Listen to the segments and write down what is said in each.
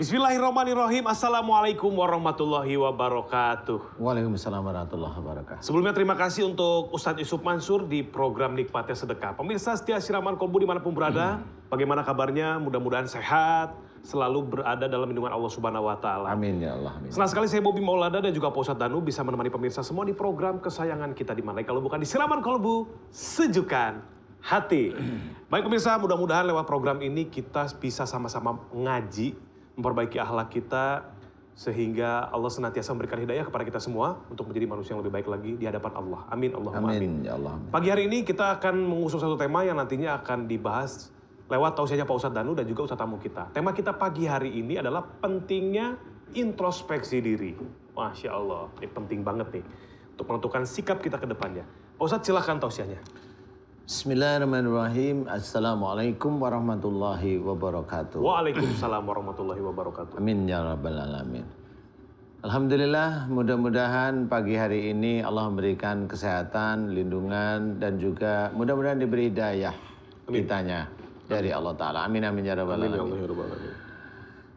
Bismillahirrahmanirrahim. Assalamualaikum warahmatullahi wabarakatuh. Waalaikumsalam warahmatullahi wabarakatuh. Sebelumnya terima kasih untuk Ustadz Yusuf Mansur di program Nikmatnya Sedekah. Pemirsa setia Siraman Kolbu dimanapun berada, bagaimana kabarnya? Mudah-mudahan sehat, selalu berada dalam lindungan Allah Subhanahu Wa Taala. Amin ya Allah. Amin. Senang sekali saya Bobi Maulada dan juga Pak Ustadz Danu bisa menemani pemirsa semua di program kesayangan kita di mana kalau bukan di Siraman Kolbu, sejukan hati. Baik pemirsa, mudah-mudahan lewat program ini kita bisa sama-sama ngaji, memperbaiki akhlak kita sehingga Allah senantiasa memberikan hidayah kepada kita semua untuk menjadi manusia yang lebih baik lagi di hadapan Allah. Amin, Allahumma amin. Ya Allah. Amin. Pagi hari ini kita akan mengusung satu tema yang nantinya akan dibahas lewat tausiahnya Pak Ustadz Danu dan juga Ustadz tamu kita. Tema kita pagi hari ini adalah pentingnya introspeksi diri. Masya Allah, ini penting banget nih untuk menentukan sikap kita ke depannya. Pak Ustadz silahkan tausiahnya. Bismillahirrahmanirrahim. Assalamualaikum warahmatullahi wabarakatuh. Waalaikumsalam warahmatullahi wabarakatuh. Amin ya rabbal alamin. Alhamdulillah, mudah-mudahan pagi hari ini Allah memberikan kesehatan, lindungan, dan juga mudah-mudahan diberi hidayah kitanya dari Allah Ta'ala. Amin amin ya rabbal alamin.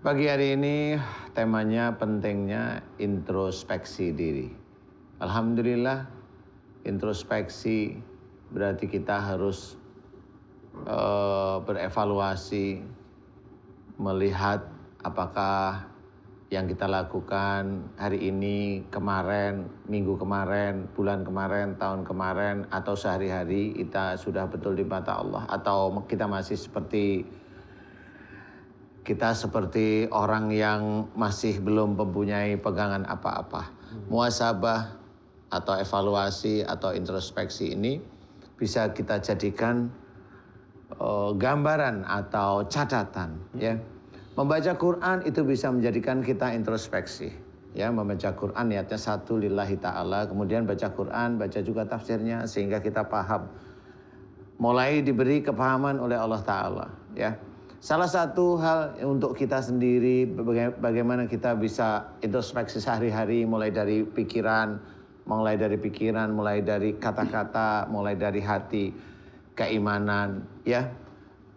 Pagi hari ini temanya pentingnya introspeksi diri. Alhamdulillah, introspeksi berarti kita harus berevaluasi, melihat apakah yang kita lakukan hari ini, kemarin, minggu kemarin, bulan kemarin, tahun kemarin, atau sehari-hari kita sudah betul di mata Allah, atau kita masih seperti orang yang masih belum mempunyai pegangan apa-apa. Muhasabah atau evaluasi atau introspeksi ini bisa kita jadikan gambaran atau catatan, ya. Membaca Quran itu bisa menjadikan kita introspeksi, ya. Membaca Quran niatnya satu lillahi ta'ala, kemudian baca Quran, baca juga tafsirnya sehingga kita paham, mulai diberi kepahaman oleh Allah Ta'ala, ya. Salah satu hal untuk kita sendiri, bagaimana kita bisa introspeksi sehari-hari, mulai dari pikiran, mulai dari kata-kata, mulai dari hati, keimanan, ya,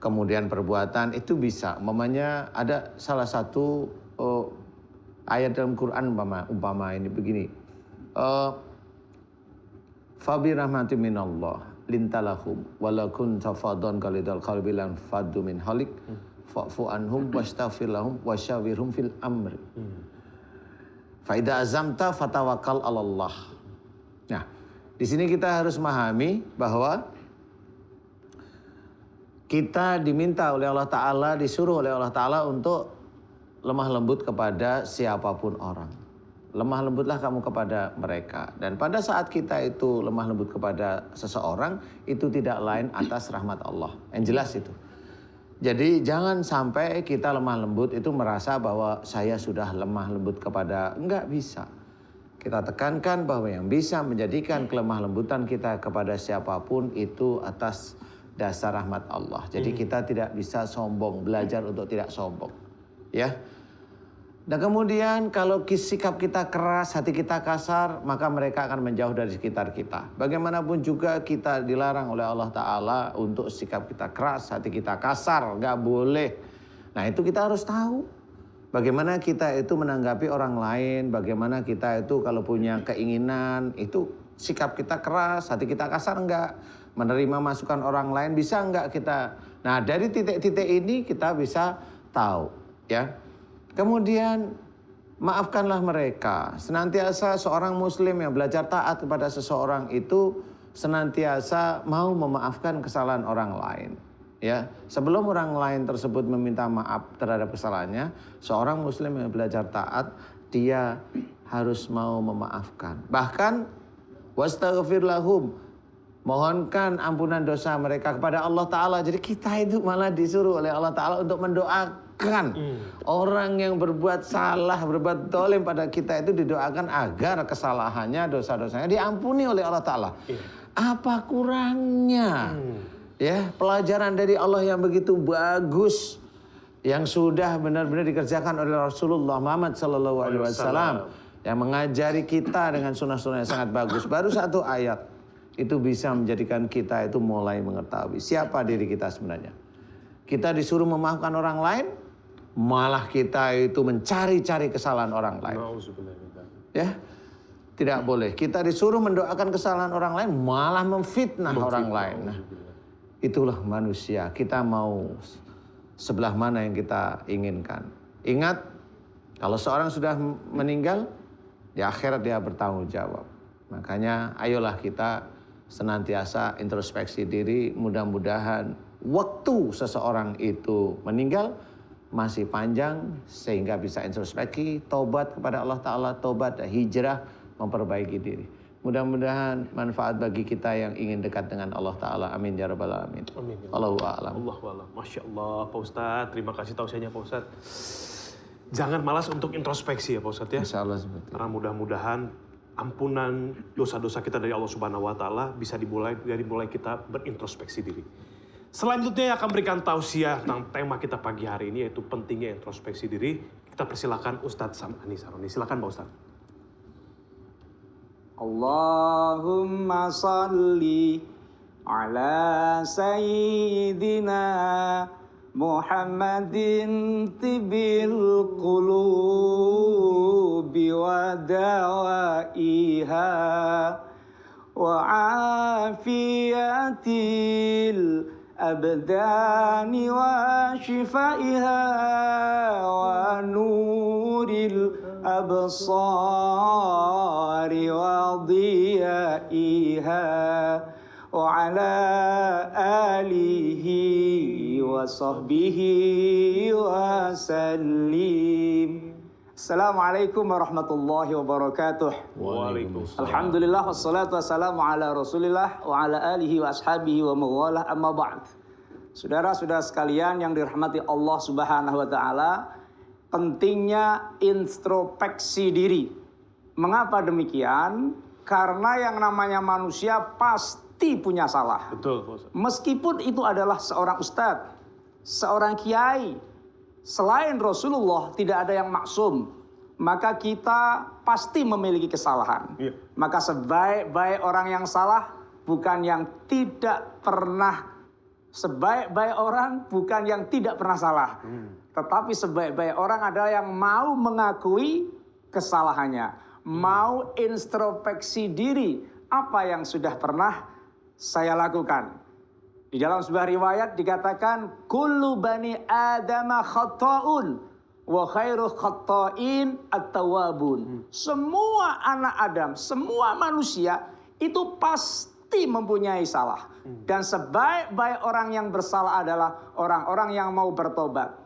kemudian perbuatan, itu bisa. Umpamanya ada salah satu ayat dalam Quran umpama ini begini. Fabi rahmati minallah lintalahum walakun tafadon kalidal qalbi lan faddu min halik fa'fu anhum wastaghfir lahum wasyawirhum fil amri. Faida azamta fatawakkal 'alallah. Nah, di sini kita harus memahami bahwa kita diminta oleh Allah Ta'ala, disuruh oleh Allah Ta'ala untuk lemah lembut kepada siapapun orang. Lemah lembutlah kamu kepada mereka. Dan pada saat kita itu lemah lembut kepada seseorang, itu tidak lain atas rahmat Allah. Yang jelas itu. Jadi jangan sampai kita lemah lembut itu merasa bahwa saya sudah lemah lembut kepada, enggak bisa. Kita tekankan bahwa yang bisa menjadikan kelemah lembutan kita kepada siapapun itu atas dasar rahmat Allah. Jadi kita tidak bisa sombong, belajar untuk tidak sombong, ya. Dan kemudian kalau sikap kita keras, hati kita kasar, maka mereka akan menjauh dari sekitar kita. Bagaimanapun juga kita dilarang oleh Allah Ta'ala untuk sikap kita keras, hati kita kasar, nggak boleh. Nah itu kita harus tahu. Bagaimana kita itu menanggapi orang lain, bagaimana kita itu kalau punya keinginan, itu sikap kita keras, hati kita kasar enggak, menerima masukan orang lain bisa enggak kita. Nah dari titik-titik ini kita bisa tahu, ya. Kemudian maafkanlah mereka. Senantiasa seorang muslim yang belajar taat kepada seseorang itu senantiasa mau memaafkan kesalahan orang lain. Ya, sebelum orang lain tersebut meminta maaf terhadap kesalahannya, seorang muslim yang belajar taat, dia harus mau memaafkan. Bahkan wastaghfir lahum, mohonkan ampunan dosa mereka kepada Allah Ta'ala. Jadi kita itu malah disuruh oleh Allah Ta'ala untuk mendoakan orang yang berbuat salah, berbuat dolim pada kita itu didoakan agar kesalahannya, dosa-dosanya diampuni oleh Allah Ta'ala. Apa kurangnya? Ya, pelajaran dari Allah yang begitu bagus yang sudah benar-benar dikerjakan oleh Rasulullah Muhammad SAW yang mengajari kita dengan sunnah-sunnah yang sangat bagus. Baru satu ayat itu bisa menjadikan kita itu mulai mengetahui siapa diri kita sebenarnya. Kita disuruh memaafkan orang lain, malah kita itu mencari-cari kesalahan orang lain. Ya, tidak boleh. Kita disuruh mendoakan kesalahan orang lain, malah memfitnah orang lain. Nah, itulah manusia. Kita mau sebelah mana yang kita inginkan. Ingat, kalau seorang sudah meninggal, di akhirat dia bertanggung jawab. Makanya ayolah kita senantiasa introspeksi diri. Mudah-mudahan waktu seseorang itu meninggal masih panjang sehingga bisa introspeksi, tobat kepada Allah Ta'ala, tobat dan hijrah, memperbaiki diri. Mudah-mudahan manfaat bagi kita yang ingin dekat dengan Allah Ta'ala. Amin ya rabbal alamin. Amin. Allahu a'lam. Allahu a'lam. Masya Allah Pak Ustadz, terima kasih tausiahnya Pak Ustadz. Jangan malas untuk introspeksi ya Pak Ustadz ya. Insya Allah seperti itu. Karena mudah-mudahan ampunan dosa-dosa kita dari Allah Subhanahu wa Ta'ala bisa dimulai kita berintrospeksi diri. Selanjutnya yang akan berikan tausiah tentang tema kita pagi hari ini yaitu pentingnya introspeksi diri. Kita persilakan Ustadz Sam'ani Saroni. Silakan Pak Ustadz. Allahumma salli ala sayyidina Muhammadin tibil qulubi wa dawaiha wa afiyatil abdani wa shifaiha wa nuril absari wa diyaiha wa ala alihi wa sahbihi wa sallim. Assalamualaikum warahmatullahi wabarakatuh. Waalaikumsalam. Alhamdulillah wassalatu wassalamu ala Rasulillah wa ala alihi wa ashabihi wa mawalah amma ba'd. Saudara-saudara sekalian yang dirahmati Allah Subhanahu wa taala, pentingnya introspeksi diri. Mengapa demikian? Karena yang namanya manusia pasti punya salah. Betul Pak Ustadz. Meskipun itu adalah seorang ustadz, seorang kiai, selain Rasulullah tidak ada yang maksum, maka kita pasti memiliki kesalahan. Iya. Maka sebaik-baik orang yang salah bukan yang tidak pernah, sebaik-baik orang bukan yang tidak pernah salah. Tetapi sebaik-baik orang adalah yang mau mengakui kesalahannya, mau introspeksi diri apa yang sudah pernah saya lakukan. Di dalam sebuah riwayat dikatakan kullu bani adama khata'un wa khairu khata'in at-tawwabun. Semua anak Adam, semua manusia itu pasti mempunyai salah. Dan sebaik-baik orang yang bersalah adalah orang-orang yang mau bertobat.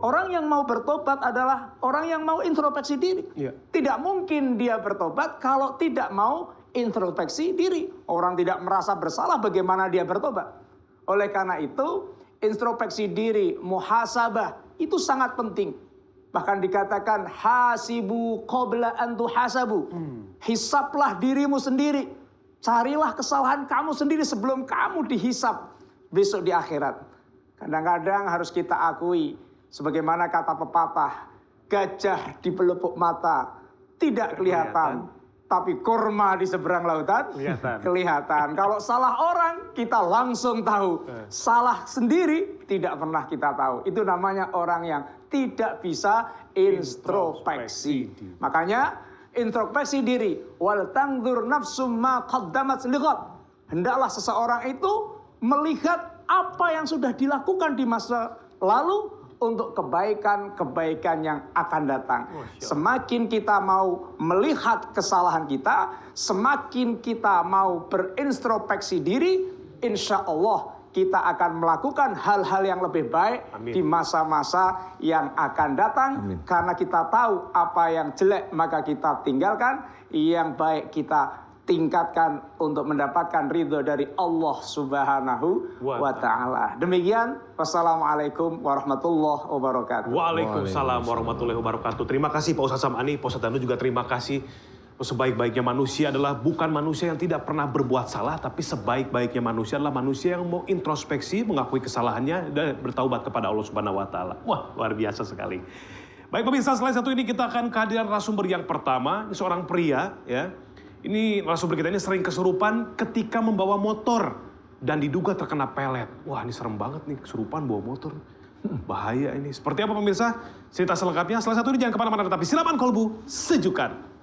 Orang yang mau bertobat adalah orang yang mau introspeksi diri. Iya. Tidak mungkin dia bertobat kalau tidak mau introspeksi diri. Orang tidak merasa bersalah, bagaimana dia bertobat? Oleh karena itu, introspeksi diri, muhasabah, itu sangat penting. Bahkan dikatakan, hasibu qabla an tuhasabu. Hisaplah dirimu sendiri. Carilah kesalahan kamu sendiri sebelum kamu dihisap besok di akhirat. Kadang-kadang harus kita akui, sebagaimana kata pepatah, gajah di pelupuk mata tidak kelihatan. Tapi kurma di seberang lautan kelihatan. Kalau salah orang kita langsung tahu. Salah sendiri tidak pernah kita tahu. Itu namanya orang yang tidak bisa introspeksi. Makanya introspeksi diri. Wal tangdur nafsum ma qaddamat lighad. Hendaklah seseorang itu melihat apa yang sudah dilakukan di masa lalu untuk kebaikan-kebaikan yang akan datang. Semakin kita mau melihat kesalahan kita, semakin kita mau berintrospeksi diri, insya Allah kita akan melakukan hal-hal yang lebih baik di masa-masa yang akan datang. Karena kita tahu apa yang jelek maka kita tinggalkan, yang baik kita tingkatkan untuk mendapatkan ridho dari Allah Subhanahu wa Ta'ala. Demikian, wassalamualaikum warahmatullahi wabarakatuh. Waalaikumsalam warahmatullahi wabarakatuh. Terima kasih Pak Ustadz Sam'ani, Pak Ustadz Danu juga terima kasih. Sebaik-baiknya manusia adalah bukan manusia yang tidak pernah berbuat salah, tapi sebaik-baiknya manusia adalah manusia yang mau introspeksi, mengakui kesalahannya, dan bertaubat kepada Allah Subhanahu wa Ta'ala. Wah, luar biasa sekali. Baik pemirsa, selain satu ini kita akan kehadiran narasumber yang pertama, ini seorang pria ya. Ini narasumber kita ini sering kesurupan ketika membawa motor dan diduga terkena pelet. Wah, ini serem banget nih, kesurupan bawa motor. Bahaya ini. Seperti apa pemirsa? Cerita selengkapnya. Salah satu ini jangan kemana-mana, tapi Siraman Kolbu Sejukan